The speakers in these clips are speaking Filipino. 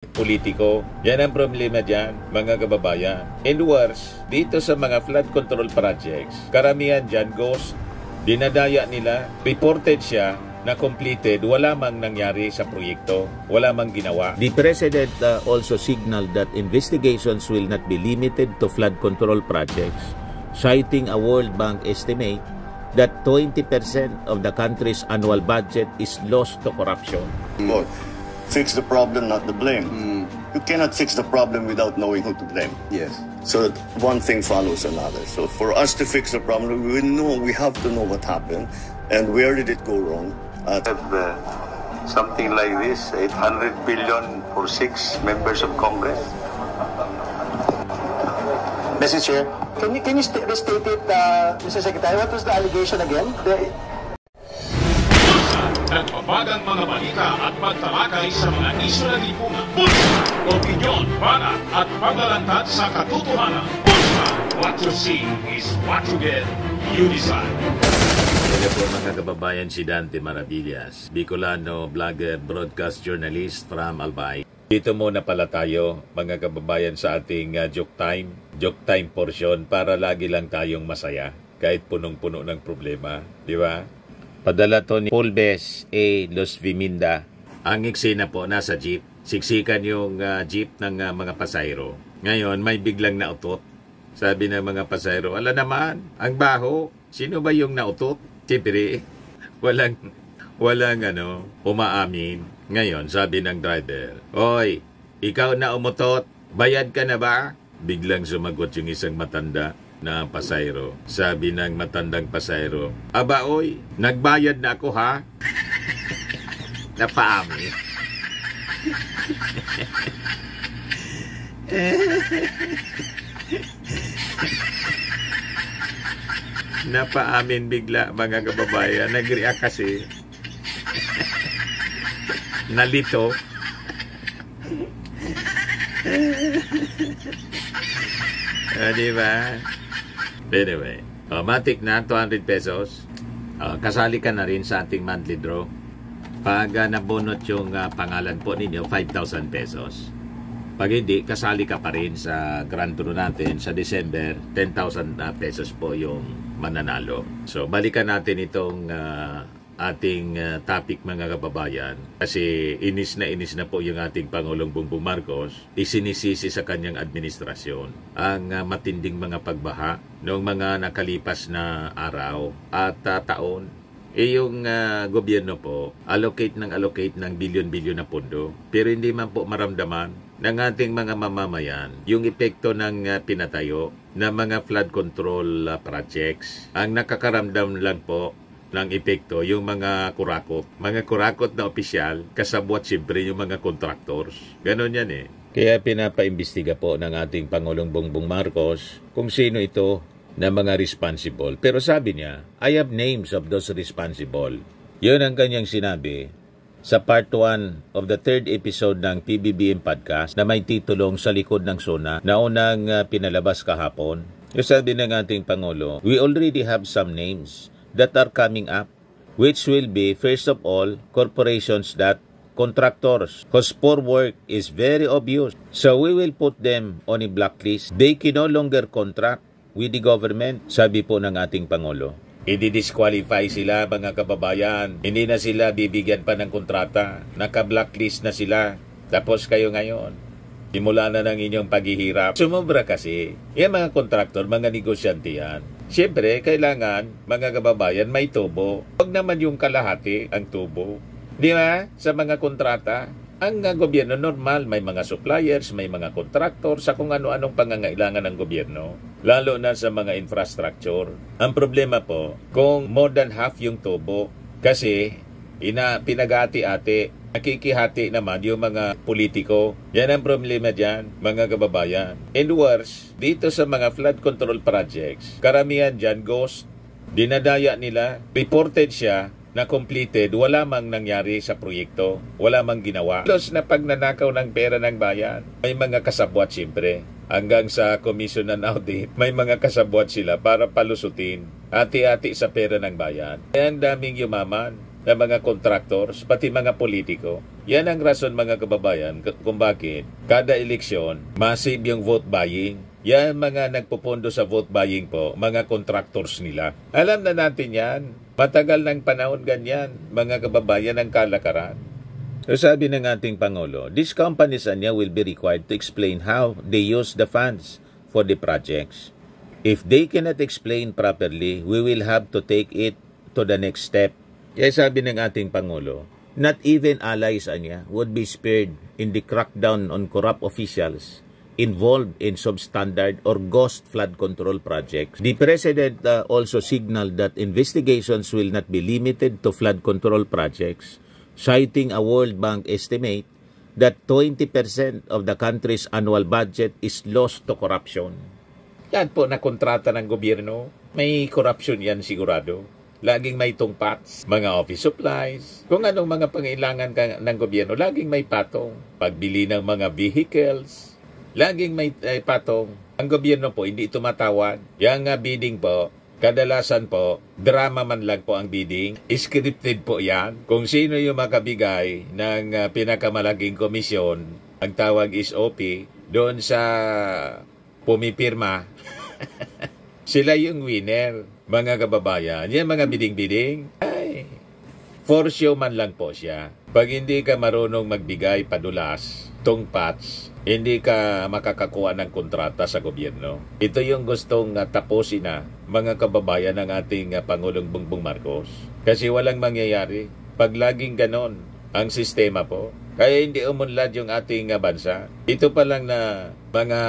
politiko. Yan ang problema dyan, mga kababayan. And worse, dito sa mga flood control projects, karamihan dyan ghost, dinadaya nila, reported siya na completed, wala mang nangyari sa proyekto, wala mang ginawa. The President also signaled that investigations will not be limited to flood control projects, citing a World Bank estimate that 20% of the country's annual budget is lost to corruption. Fix the problem, not the blame. You cannot fix the problem without knowing who to blame. Yes. So one thing follows another. So for us to fix the problem, we have to know what happened and where did it go wrong. Something like this, 800 billion for 6 members of Congress. Mr. Chair, can you restate it, Mr. Secretary? What was the allegation again? Nagpapagang mga balita at pagtalakay sa mga isyu na lipungan. Bulsa! Opinyon, balat at paglalantad sa katotohanan. Bulsa! What you see is what you get. You decide. Hello po mga kababayan, si Dante Maravillas, Bicolano, vlogger, broadcast journalist from Albay. Dito muna pala tayo mga kababayan sa ating joke time portion para lagi lang tayong masaya kahit punong-puno ng problema, di ba? Padala to ni Pulbes A. Los Viminda. Ang eksena po, nasa jeep. Siksikan yung jeep ng mga pasahero. Ngayon, may biglang nautot. Sabi ng mga pasahero, ala naman, ang baho. Sino ba yung nautot? Siyempre, walang umaamin. Ngayon, sabi ng driver, oy, ikaw na umutot, bayad ka na ba? Biglang sumagot yung isang matanda na pasahero. Sabi ng matandang pasahero, aba oy, nagbayad na ako ha? Napaamin. Napaamin bigla mga kababayan. Nag-react kasi. Nalito. Diba? Anyway, matik na 200 pesos. Kasali ka na rin sa ating monthly draw. Pag nabunot yung pangalan po ninyo, 5,000 pesos. Pag hindi, kasali ka pa rin sa grand draw natin sa December, 10,000 pesos po yung mananalo. So, balikan natin itong ating topic mga kababayan. Kasi inis na po yung ating Pangulong Bongbong Marcos. Isinisisi sa kanyang administrasyon ang matinding mga pagbaha noong mga nakalipas na araw at taon. Yung gobyerno po, allocate ng bilyon-bilyon na pondo. Pero hindi man po maramdaman ng ating mga mamamayan yung epekto ng pinatayo na mga flood control projects. Ang nakakaramdam lang po ng epekto yung mga kurakot na opisyal, kasabwat siyempre yung mga contractors. Ganon yan eh. Kaya pinapaimbestiga po ng ating Pangulong Bongbong Marcos kung sino ito na mga responsible. Pero sabi niya, I have names of those responsible. Yun ang kanyang sinabi sa part 1 of the 3rd episode ng PBBM podcast na may titulong Sa Likod ng Sona na unang pinalabas kahapon. Yung sabi ng ating Pangulo, we already have some names that are coming up, which will be, first of all, corporations that contractors whose poor work is very obvious. So we will put them on a blacklist. They can no longer contract with the government, sabi po ng ating Pangulo. I-disqualify sila mga kababayan. Hindi na sila bibigyan pa ng kontrata. Naka-blacklist na sila. Tapos kayo ngayon, simula na ng inyong paghihirap. Sumobra kasi. Yan mga kontraktor, mga negosyante yan. Siyempre, kailangan, mga kababayan, may tubo. Huwag naman yung kalahati ang tubo. Di ba? Sa mga kontrata, ang gobyerno normal, may mga suppliers, may mga kontraktor sa kung ano-anong pangangailangan ng gobyerno. Lalo na sa mga infrastructure. Ang problema po, kung more than half yung tubo, kasi pinag-ati-ati, nakikihati naman yung mga politiko. Yan ang problema dyan, mga kababayan. And worse, dito sa mga flood control projects, karamihan dyan ghost, dinadaya nila, reported siya na completed, wala mang nangyari sa proyekto, wala mang ginawa. Plus na pagnanakaw ng pera ng bayan, may mga kasabwat siyempre. Hanggang sa Commission on Audit, may mga kasabwat sila para palusutin, ati-ati sa pera ng bayan. Kaya ang daming yumaman. ng mga contractors, pati mga politiko. Yan ang rason mga kababayan kung bakit kada eleksyon, massive yung vote buying. Yan mga nagpupondo sa vote buying po, mga contractors nila. Alam na natin yan. Matagal ng panahon ganyan, mga kababayan, ang kalakaran. So sabi ng ating Pangulo, these companies anya will be required to explain how they use the funds for the projects. If they cannot explain properly, we will have to take it to the next step. Kaya sabi ng ating Pangulo, not even allies anya would be spared in the crackdown on corrupt officials involved in substandard or ghost flood control projects. The President also signaled that investigations will not be limited to flood control projects, citing a World Bank estimate that 20% of the country's annual budget is lost to corruption. Yan po na kontrata ng gobyerno. May corruption yan sigurado. Laging may tungpats, mga office supplies, kung anong mga pangailangan ng gobyerno, laging may patong. Pagbili ng mga vehicles, laging may patong. Ang gobyerno po hindi tumatawad. Yang bidding po, kadalasan po, drama man lang po ang bidding. Scripted po yan. Kung sino yung makabigay ng pinakamalaking komisyon, ang tawag is OP, doon sa pumipirma, sila yung winner, mga kababayan. Yan mga bidding-bidding, ay, for show man lang po siya. Pag hindi ka marunong magbigay padulas, tungpats, hindi ka makakakuha ng kontrata sa gobyerno. Ito yung gustong tapusin na mga kababayan ng ating Pangulong Bongbong Marcos. Kasi walang mangyayari pag laging ganon ang sistema po. Kaya hindi umunlad yung ating bansa. Ito pa lang na mga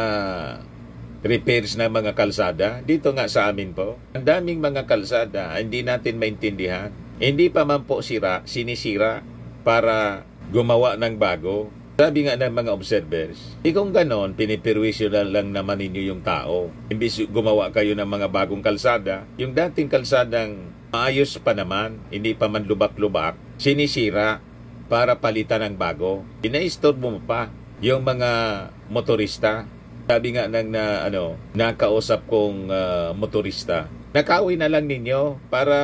repairs na mga kalsada, dito nga sa amin po. Ang daming mga kalsada, hindi natin maintindihan. Hindi pa man po sinisira para gumawa ng bago. Sabi nga ng mga observers, kung ganon, pinipirwisyo lang naman ninyo yung tao. Imbis gumawa kayo ng mga bagong kalsada, yung dating kalsadang maayos pa naman, hindi pa man lubak-lubak, sinisira para palitan ng bago. Inaistorbo mo pa yung mga motorista. Sabi nga ng nakausap kong motorista, nakawin na lang ninyo para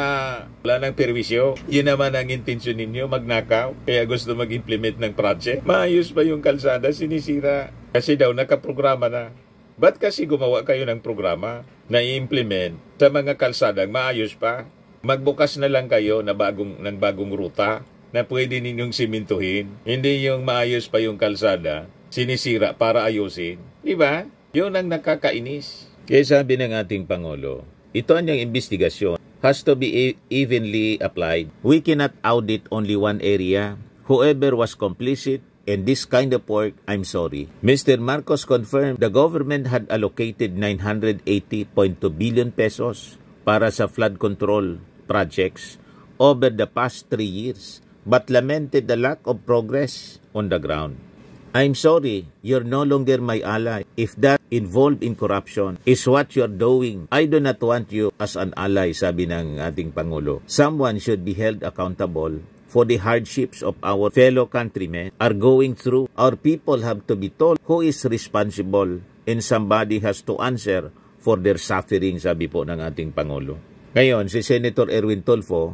wala ng perwisyo. Yun naman ang intensyon ninyo, magnakaw. Kaya gusto mag-implement ng project. Maayos ba yung kalsada? Sinisira. Kasi daw nakaprograma na. Ba't kasi gumawa kayo ng programa na i-implement sa mga kalsadang maayos pa? Magbukas na lang kayo ng bagong ruta na pwede ninyong simintuhin. Hindi yung maayos pa yung kalsada, sinisira para ayusin. Diba? Yun ang nakakainis. Kaya sabi ng ating Pangulo, ito ang investigasyon has to be evenly applied. We cannot audit only one area. Whoever was complicit in this kind of work, I'm sorry. Mr. Marcos confirmed the government had allocated 980.2 billion pesos para sa flood control projects over the past 3 years, but lamented the lack of progress on the ground. I'm sorry, you're no longer my ally. If that involved in corruption is what you're doing, I do not want you as an ally, sabi ng ating Pangulo. Someone should be held accountable for the hardships of our fellow countrymen are going through. Our people have to be told who is responsible and somebody has to answer for their suffering, sabi po ng ating Pangulo. Ngayon, si Senator Erwin Tulfo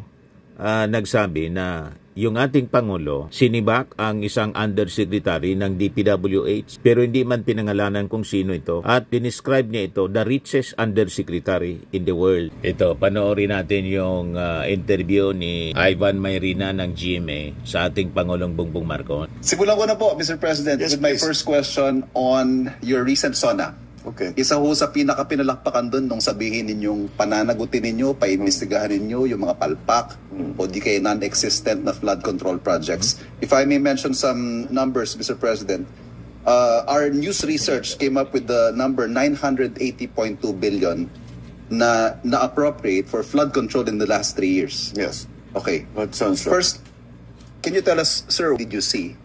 nagsabi na yung ating Pangulo, sinibak ang isang undersecretary ng DPWH pero hindi man pinangalanan kung sino ito at dinescribe niya ito the richest undersecretary in the world. Ito, panoorin natin yung interview ni Ivan Mayrina ng GMA sa ating Pangulong Bongbong Marcos. Simulan ko na po, Mr. President, Yes, with my please. first question on your recent SONA. Okay. Isa ho sa pinakapinalakpakan doon nung sabihin ninyong pananagutin ninyo, paimbestigahan ninyo yung mga palpak o di kaya non-existent na flood control projects. If I may mention some numbers, Mr. President, our news research came up with the number 980.2 billion na appropriate for flood control in the last 3 years. Yes. Okay. That sounds right. First, can you tell us, sir, what did you see?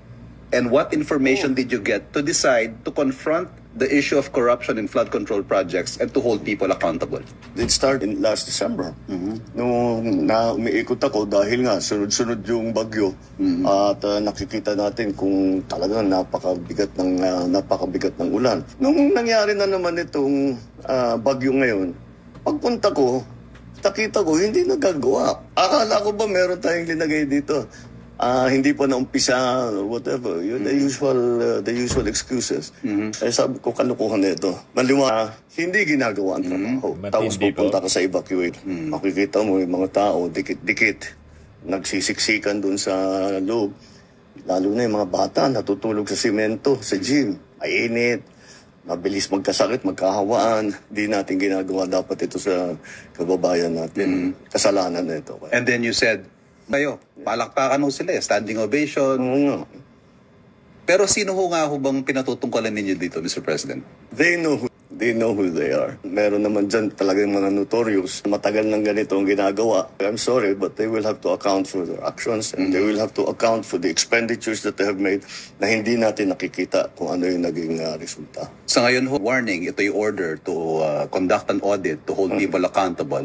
And what information did you get to decide to confront the issue of corruption in flood control projects and to hold people accountable? It started last December. Nung umiikot ako dahil nga sunod-sunod yung bagyo at nakikita natin kung talagang napakabigat ng ulan. Nung nangyari na naman itong bagyo ngayon, pagpunta ko nakita ko, hindi nagagawa. Akala ko ba meron tayong linagay dito? Hindi pa naumpisa, whatever. Yun, the usual excuses. Eh, sabi ko, kalukuhan na ito. Hindi ginagawa ang trabaho. Tapos pupunta ka sa evacuate. Makikita mo yung mga tao, dikit-dikit, nagsisiksikan dun sa loob. Lalo na yung mga bata, natutulog sa simento, sa gym. Mainit, mabilis magkasakit, magkahawaan. Di natin ginagawa dapat ito sa kababayan natin. Kasalanan na ito. And then you said, kayo, palakpakan ho sila, standing ovation. Pero sino ho nga ho bang pinatutungkalan ninyo dito, Mr. President? They know who they are. Meron naman dyan talagang mga notorious. Matagal nang ganito ang ginagawa. I'm sorry, but they will have to account for their actions and they will have to account for the expenditures that they have made na hindi natin nakikita kung ano yung naging resulta. Sa ngayon ho, warning, ito yung order to conduct an audit, to hold people accountable.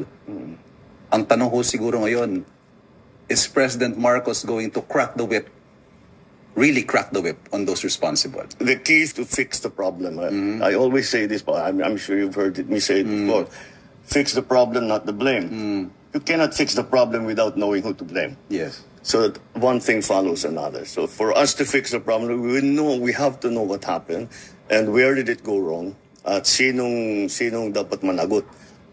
Ang tanong ho siguro ngayon, is President Marcos going to crack the whip, really crack the whip on those responsible? The key is to fix the problem. I always say this, but I'm sure you've heard me say it before. Fix the problem, not the blame. You cannot fix the problem without knowing who to blame. Yes. So one thing follows another. So for us to fix the problem, we have to know what happened and where did it go wrong at sinong dapat managot.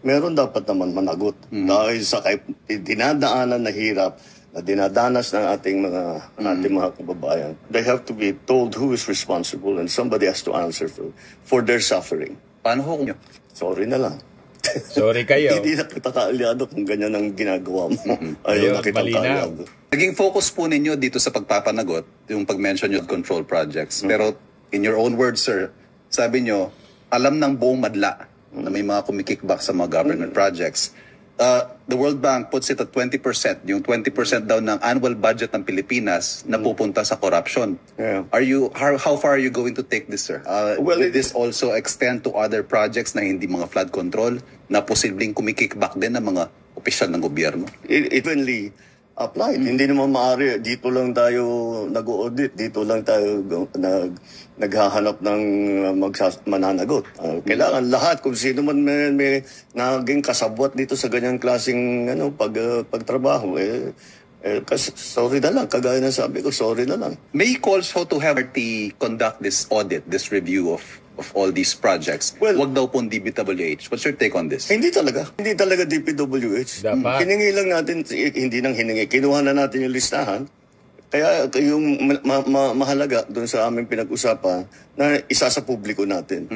Meron dapat naman managot dahil sa dinadaanan na hirap na dinadanas ng ating mga kababayan. They have to be told who is responsible and somebody has to answer for their suffering. Paano ho? Sorry na lang. Sorry kayo. Hindi na kita kaalyado kung ganyan ang ginagawa mo. Ayaw na kita kaalyado. Naging focus po ninyo dito sa pagpapanagot, yung pag-mention yung control projects. Pero in your own words, sir, sabi nyo, alam ng buong madla na may mga kumikickback sa mga government projects. The World Bank puts it at 20%. Yung 20% daw ng annual budget ng Pilipinas na pupunta sa corruption. Yeah. How far are you going to take this, sir? Will this also extend to other projects na hindi mga flood control na posibleng kumikickback din ng mga opisyal ng gobyerno? Evenly applied. Hindi naman maaari. Dito lang tayo nag-audit. Dito lang tayo naghahanap ng mananagot. Kailangan lahat, kung sino man may naging kasabwat dito sa ganyang klaseng pagtrabaho, sorry na lang. Kagaya na sabi ko, sorry na lang. May calls how to have the conduct this audit, this review of all these projects. Well, wag daw po DPWH. What's your take on this? Hindi talaga DPWH. Dapat. Hiningi lang natin, hindi nang hiningi. Kinuha na natin yung listahan. Kaya yung mahalaga doon sa aming pinag-usapan na isa sa publiko natin.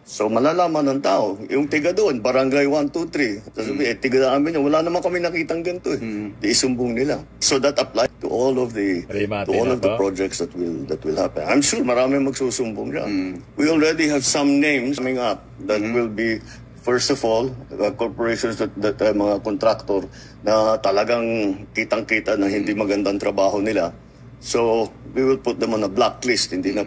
So malalaman ng tao, yung tiga doon, barangay 1, 2, 3. Sabi, tiga namin, wala naman kami nakitang ganito. Isumbong nila. So that applies to all of the projects that will happen. I'm sure marami magsusumbong dyan. We already have some names coming up that will be, first of all, corporations that mga contractor na talagang kitang-kita na hindi magandang trabaho nila. So, we will put them on a blacklist. Hindi na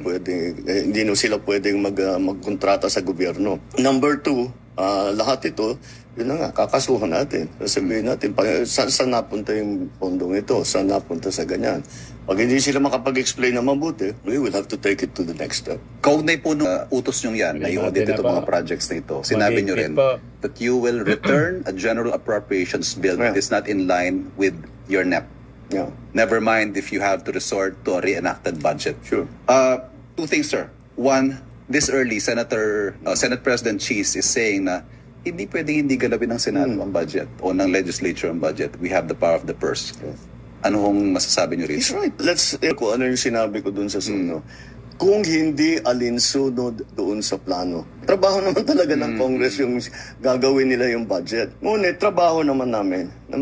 sila pwedeng magkontrata sa gobyerno. Number 2, lahat ito, yun na nga, kakasuhan natin. Sasabihin natin, saan napunta yung pondong ito? Saan napunta sa ganyan? Pag hindi sila makapag-explain na mabuti, we will have to take it to the next step. Kaugnay po nung utos nyo yan, na i-audit ito mga projects na ito. Sinabi nyo rin that you will return a general appropriations bill that is not in line with your NEP. Yeah. Never mind if you have to resort to a reenacted budget. Sure. 2 things, sir. One, this early, Senate President Cheese is saying na hindi pwedeng hindi galawin ng Senado ang budget o ng legislature ang budget. We have the power of the purse. Yes. Ano hong masasabi nyo rin? He's right. Kung ano yung sinabi ko dun sa suno. Kung hindi alinsunod doon sa plano. Trabaho naman talaga ng Congress yung gagawin nila yung budget. Ngunit, trabaho naman namin na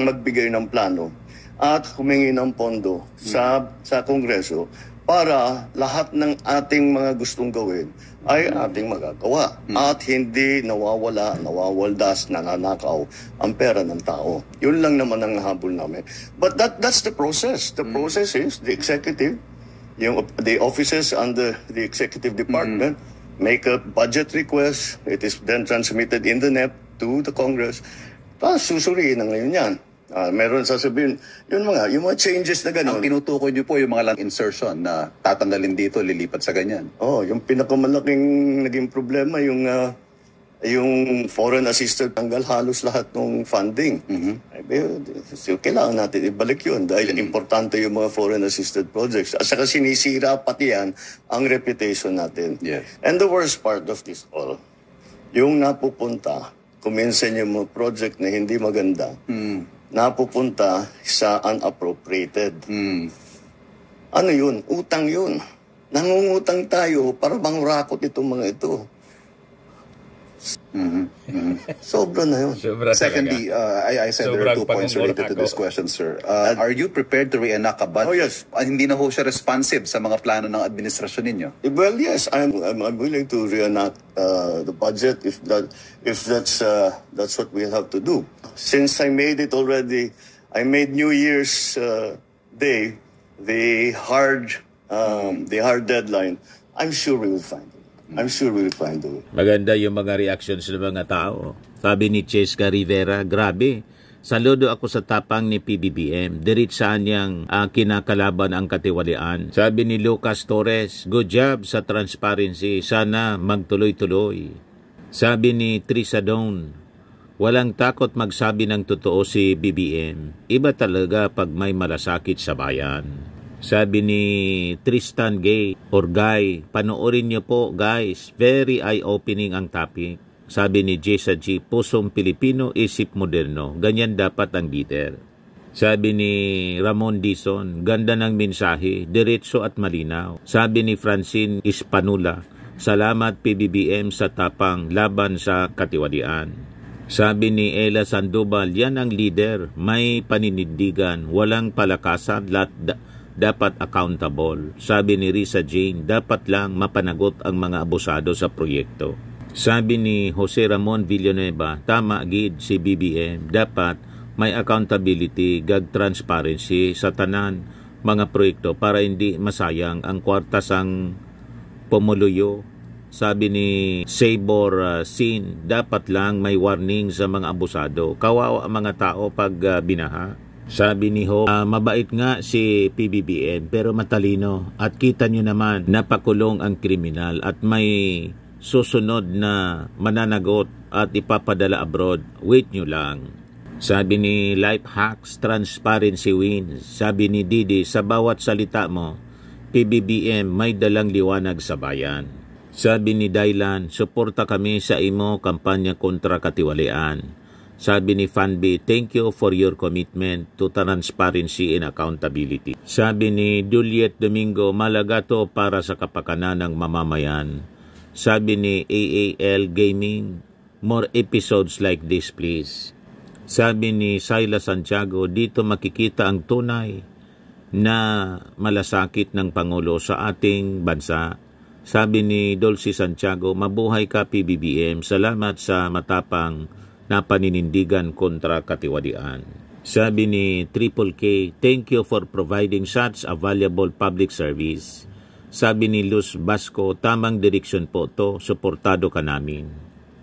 magbigay ng plano at humingi ng pondo sa Kongreso para lahat ng ating mga gustong gawin ay ating magagawa at hindi nawawaldas, nananakaw ang pera ng tao. Yun lang naman ang habol namin. But that's the process. The process is the executive, the offices under the executive department make a budget request. It is then transmitted in the NEP to the Congress. Tapos susuriin na ngayon yan. Meron sasabihin, yung mga changes na gano'n. Ang tinutukoy niyo po yung mga lang insertion na tatanggalin dito, lilipat sa ganyan. Yung pinakamalaking naging problema, yung yung foreign assisted tanggal halos lahat ng funding. So, kailangan natin ibalik yun dahil importante yung mga foreign assisted projects. At saka sinisira pati yan ang reputation natin. Yes. And the worst part of this all, yung napupunta, kuminsan yung mga project na hindi maganda, napupunta sa unappropriated. Ano yun? Utang yun. Nangungutang tayo para bang rakot itong mga ito. Sobra na yun. Sobra Secondly, I said there are 2 points related to this question, sir. Are you prepared to reenact a budget? Oh, yes. Hindi na ho siya responsive sa mga plano ng administrasyon ninyo? Well, yes, I'm willing to reenact the budget if that's what we'll have to do. Since I made it already, I made New Year's Day the hard deadline. I'm sure we will find it. Maganda yung mga reactions ng mga tao. Sabi ni Cheska Rivera, grabe. Saludo ako sa tapang ni PBBM. Diritsaan niyang kinakalaban ang katiwalian. Sabi ni Lucas Torres, good job sa transparency. Sana magtuloy-tuloy. Sabi ni Trisa Don, walang takot magsabi ng totoo si BBM. Iba talaga pag may malasakit sa bayan. Sabi ni Tristan Gay or Guy, panoorin niyo po guys, very eye-opening ang topic. Sabi ni Jessa G, pusong Pilipino, isip moderno, ganyan dapat ang leader. Sabi ni Ramon Dizon, ganda ng mensahe, diretso at malinaw. Sabi ni Francine Ispanula, salamat PBBM sa tapang laban sa katiwalian. Sabi ni Ella Sandoval, yan ang leader, may paninindigan, walang palakasan, dapat accountable. Sabi ni Risa Jane, dapat lang mapanagot ang mga abusado sa proyekto. Sabi ni Jose Ramon Villanueva, tama gid si BBM, dapat may accountability, gag transparency sa tanan mga proyekto para hindi masayang ang kwarta sang pumuluyo. Sabi ni Sabor Sin, dapat lang may warning sa mga abusado. Kawawa ang mga tao pag binaha. Sabi ni Ho, mabait nga si PBBM pero matalino at kita nyo naman napakulong ang kriminal at may susunod na mananagot at ipapadala abroad. Wait nyo lang. Sabi ni Life Hacks, transparency wins. Sabi ni Didi, sa bawat salita mo, PBBM may dalang liwanag sa bayan. Sabi ni Dailan, suporta kami sa imo kampanya kontra katiwalian. Sabi ni Fanby, thank you for your commitment to transparency and accountability. Sabi ni Juliet Domingo, malaga to para sa kapakanan ng mamamayan. Sabi ni AAL Gaming, more episodes like this please. Sabi ni Syla Santiago, dito makikita ang tunay na malasakit ng Pangulo sa ating bansa. Sabi ni Dulce Santiago, mabuhay ka PBBM, salamat sa matapang na paninindigan kontra katiwalian. Sabi ni Triple K, thank you for providing such a valuable public service. Sabi ni Luz Basco, tamang direksyon po to, suportado ka namin.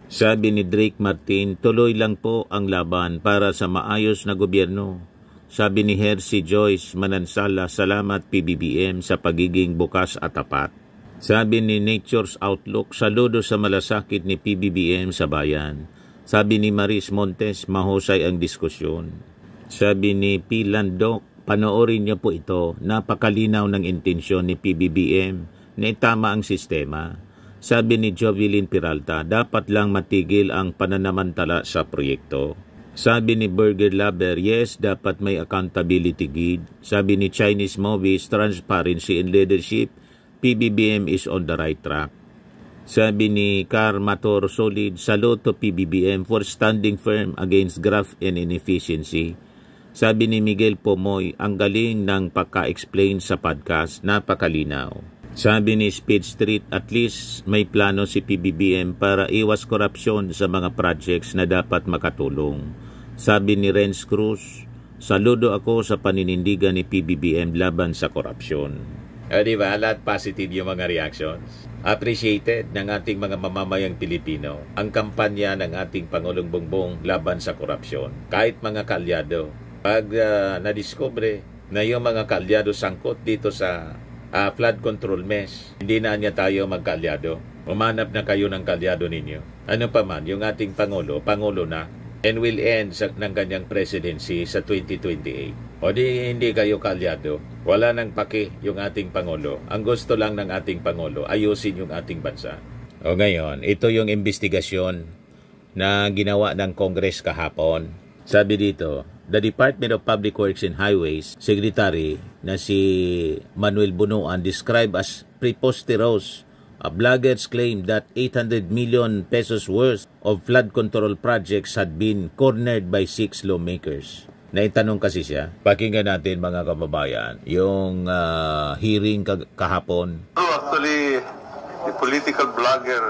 Sabi ni Drake Martin, tuloy lang po ang laban para sa maayos na gobyerno. Sabi ni Hercy Joyce Manansala, salamat PBBM sa pagiging bukas at tapat. Sabi ni Nature's Outlook, saludo sa malasakit ni PBBM sa bayan. Sabi ni Maris Montes, mahusay ang diskusyon. Sabi ni P. Landok, panoorin niyo po ito, napakalinaw ng intensyon ni PBBM na itama ang sistema. Sabi ni Jovelyn Peralta, dapat lang matigil ang pananamantala sa proyekto. Sabi ni Burger Lover, yes, dapat may accountability guide. Sabi ni Chinese Movies, transparency and leadership, PBBM is on the right track. Sabi ni Car Mator Solid, salute to PBBM for standing firm against graft and inefficiency. Sabi ni Miguel Pomoy, ang galing ng pagka-explain sa podcast, napakalinaw. Sabi ni Speed Street, at least may plano si PBBM para iwas korupsyon sa mga projects na dapat makatulong. Sabi ni Renz Cruz, saludo ako sa paninindigan ni PBBM laban sa korupsyon. Diba? Lahat positive yung mga reactions. Appreciated ng ating mga mamamayang Pilipino ang kampanya ng ating Pangulong Bongbong laban sa korupsyon. Kahit mga kaalyado, pag nadiskubre na yung mga kaalyado sangkot dito sa flood control mesh, hindi na niya tayo magkaalyado. Umanap na kayo ng kaalyado ninyo. Ano pa man, yung ating Pangulo na, and will end ng kanyang presidency sa 2028. O di hindi kayo kalyado. Wala nang paki yung ating Pangulo. Ang gusto lang ng ating Pangulo, ayusin yung ating bansa. O ngayon, ito yung investigasyon na ginawa ng Congress kahapon. Sabi dito, the Department of Public Works and Highways Secretary na si Manuel Bunuan described as preposterous. Bloggers claim that 800 million pesos worth of flood control projects had been cornered by 6 lawmakers. Naitanong kasi siya. Pakinggan natin mga kababayan yung hearing kahapon. Actually, the political blogger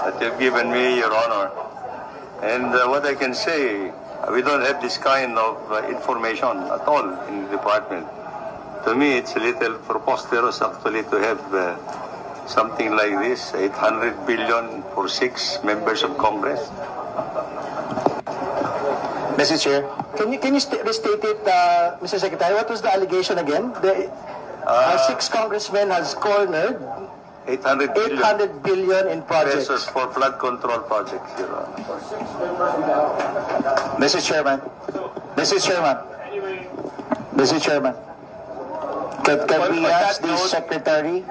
that you've given me, Your Honor, and what I can say, we don't have this kind of information at all in the department. To me, it's a little preposterous actually to have something like this, 800 billion for 6 members of Congress. Mr. Chair, can you restate it, Mr. Secretary? What was the allegation again? The 6 congressmen has cornered 800 billion in projects. Pesos for flood control projects, Your Honor. Mr. Chairman, can we ask the Secretary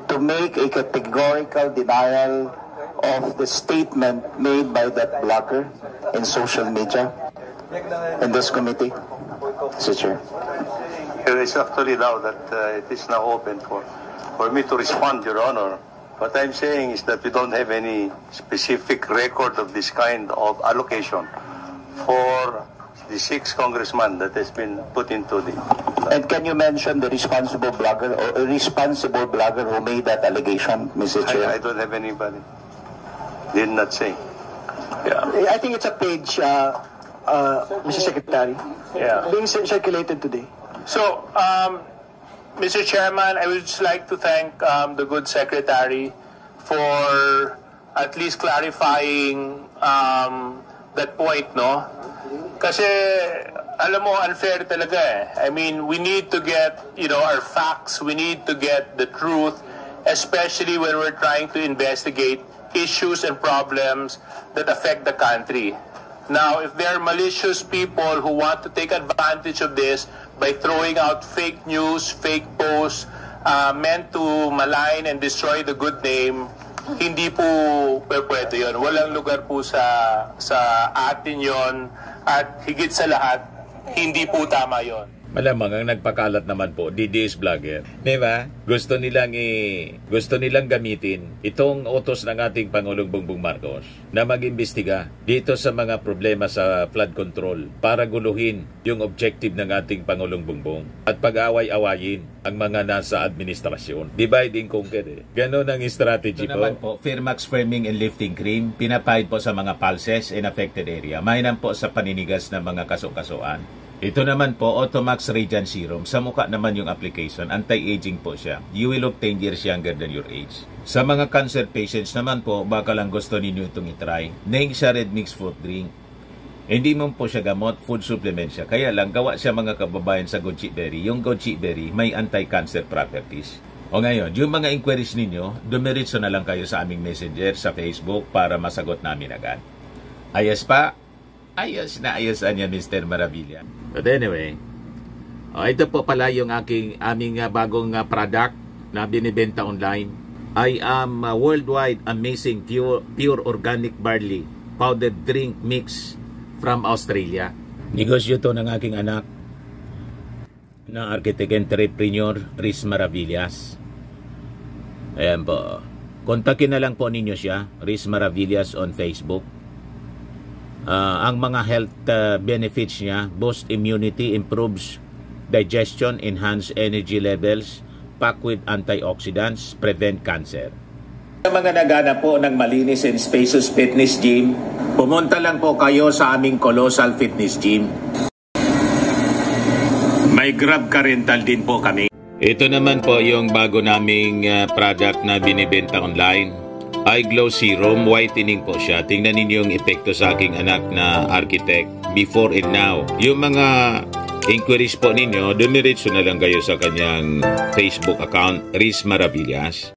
to make a categorical denial of the statement made by that blogger in social media in this committee, Mr. Chair? It is actually now that it is now open for me to respond, Your Honor. What I'm saying is that we don't have any specific record of this kind of allocation for the 6 congressmen that has been put into the... And can you mention the responsible blogger or irresponsible blogger who made that allegation, Mr. Chair? I don't have anybody. Did not say. Yeah. I think it's a page, Mr. Secretary, being circulated today. So, Mr. Chairman, I would just like to thank the good Secretary for at least clarifying that point, no? Kasi, alam mo, unfair talaga eh. I mean, we need to get, our facts. We need to get the truth, especially when we're trying to investigate issues and problems that affect the country. Now, if there are malicious people who want to take advantage of this by throwing out fake news, fake posts, meant to malign and destroy the good name, hindi po pwede yun. Walang lugar po sa atin yon, at higit sa lahat, hindi po tama yon. Malamang ang nagpakalat naman po, DDS vlogger. Diba? Gusto nilang gamitin itong utos ng ating Pangulong Bongbong Marcos na mag-imbestiga dito sa mga problema sa flood control para guluhin yung objective ng ating Pangulong Bongbong at pag-away-awayin ang mga nasa administrasyon. Divide and conquer eh. Ganon ang strategy po. Naman po, Firmax Firming and Lifting Cream, pinapahid po sa mga pulses in affected area. Mainam po sa paninigas ng mga kaso-kasuan. Ito naman po, Automax Radiant Serum. Sa mukha naman yung application. Anti-aging po siya. You will look 10 years younger than your age. Sa mga cancer patients naman po, baka lang gusto ninyo itong itry. Naing siya Red Mix Fruit Drink. Hindi mo po siya gamot, food supplement siya. Kaya lang, gawa siya mga kababayan sa goji berry. Yung goji berry, may anti-cancer properties. O ngayon, yung mga inquiries ninyo, dumiritso na lang kayo sa aming messenger sa Facebook para masagot namin agad. Ayos pa? Ayos na ayosan niya, Mr. Maravilla. But anyway, ito po pala yung aming bagong product na binibenta online. I am worldwide amazing pure organic barley powdered drink mix from Australia. Negosyo to ng aking anak na architect entrepreneur Riz Maravillas. Ayan po. Kontakin na lang po ninyo siya, Riz Maravillas on Facebook. Ang mga health benefits niya, boost immunity, improves digestion, enhance energy levels, packed with antioxidants, prevent cancer. Sa mga naghanap po ng malinis and spacious fitness gym, pumunta lang po kayo sa aming Colossal Fitness Gym. May Grab car rental din po kami. Ito naman po yung bago naming product na binibenta online. Eye Glow Serum, whitening po siya. Tingnan ninyo yung epekto sa aking anak na architect before and now. Yung mga inquiries po ninyo, dumiretso na lang kayo sa kanyang Facebook account, Riz Maravillas.